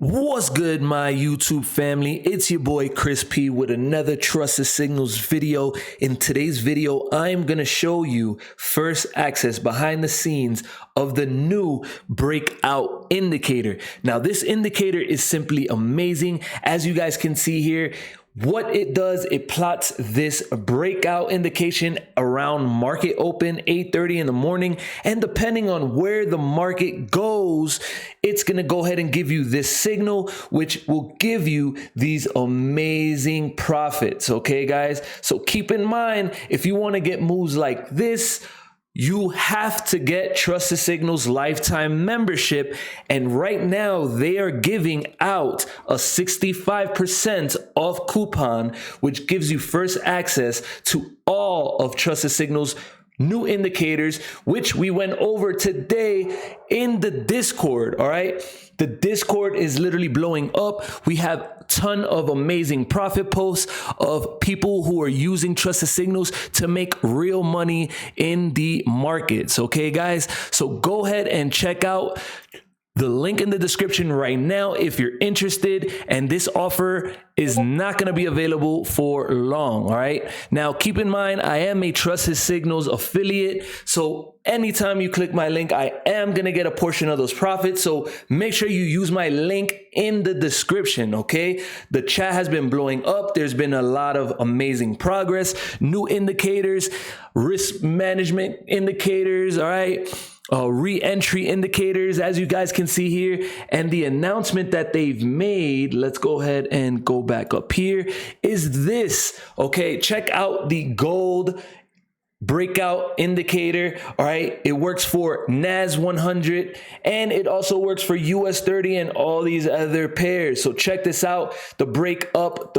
What's good, my YouTube family? It's your boy Chris P with another Trusted Signals video. In today's video, I'm going to show you first access behind the scenes of the new breakout indicator. Now, this indicator is simply amazing. As you guys can see here, what it does, it plots this breakout indication around market open 8:30 in the morning, and depending on where the market goes, it's going to go ahead and give you this signal, which will give you these amazing profits. Okay, guys, so keep in mind, if you want to get moves like this, you have to get Trusted Signals lifetime membership, and right now they are giving out a 65% off coupon, which gives you first access to all of Trusted Signals new indicators, which we went over today in the Discord. All right, the Discord is literally blowing up. We have a ton of amazing profit posts of people who are using Trusted Signals to make real money in the markets. Okay, guys, so go ahead and check out the link in the description right now if you're interested, and this offer is not going to be available for long. All right, now keep in mind, I am a Trusted Signals affiliate, so anytime you click my link, I am going to get a portion of those profits. So make sure you use my link in the description. Okay, the chat has been blowing up. There's been a lot of amazing progress, new indicators, risk management indicators. All right, re-entry indicators, as you guys can see here, and the announcement that they've made, let's go ahead and go back up here, is this. Okay, check out the gold breakout indicator. All right, it works for NAS 100 and it also works for US 30 and all these other pairs. So check this out, the break up,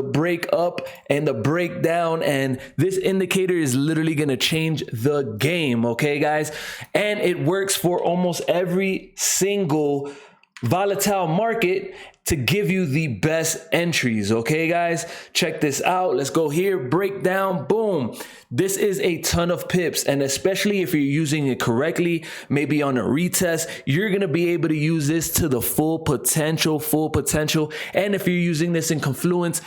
and the breakdown, and this indicator is literally going to change the game. Okay, guys, and it works for almost every single volatile market to give you the best entries. Okay, guys, check this out. Let's go here, breakdown, boom. This is a ton of pips, and especially if you're using it correctly, maybe on a retest, you're gonna be able to use this to the full potential. And if you're using this in confluence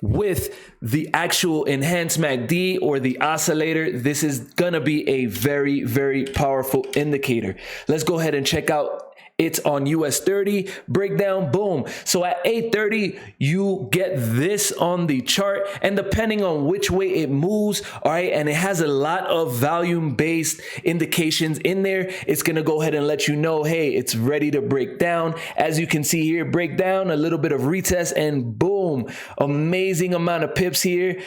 with the actual enhanced MACD or the oscillator, this is gonna be a very, very powerful indicator. Let's go ahead and check out. It's on US 30 breakdown, boom. So at 8:30, you get this on the chart, and depending on which way it moves, all right, and it has a lot of volume-based indications in there, it's gonna go ahead and let you know, hey, it's ready to break down. As you can see here, break down, a little bit of retest, and boom, amazing amount of pips here.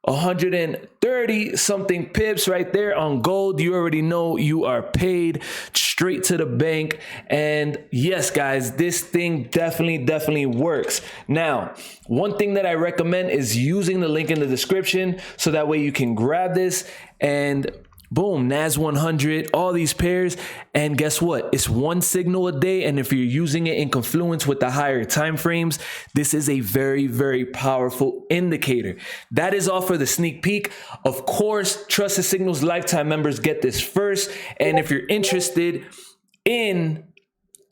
130 something pips right there on gold. You already know you are paid straight to the bank. And yes, guys, this thing definitely works. Now, one thing that I recommend is using the link in the description, so that way you can grab this and boom, NAS 100, all these pairs. And guess what? It's one signal a day. And if you're using it in confluence with the higher time frames, this is a very, very powerful indicator. That is all for the sneak peek. Of course, Trusted Signals lifetime members get this first. And if you're interested in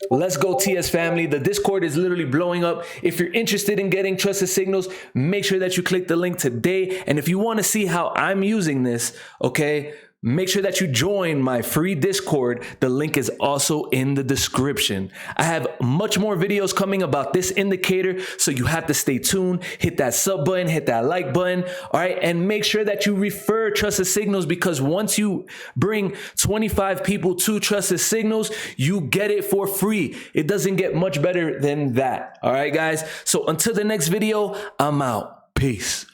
Let's Go TS family, the Discord is literally blowing up. If you're interested in getting Trusted Signals, make sure that you click the link today. And if you want to see how I'm using this, okay, make sure that you join my free Discord. The link is also in the description. I have much more videos coming about this indicator, so you have to stay tuned. Hit that sub button, hit that like button, all right? And make sure that you refer Trusted Signals, because once you bring 25 people to Trusted Signals, you get it for free. It doesn't get much better than that, all right, guys? So until the next video, I'm out. Peace.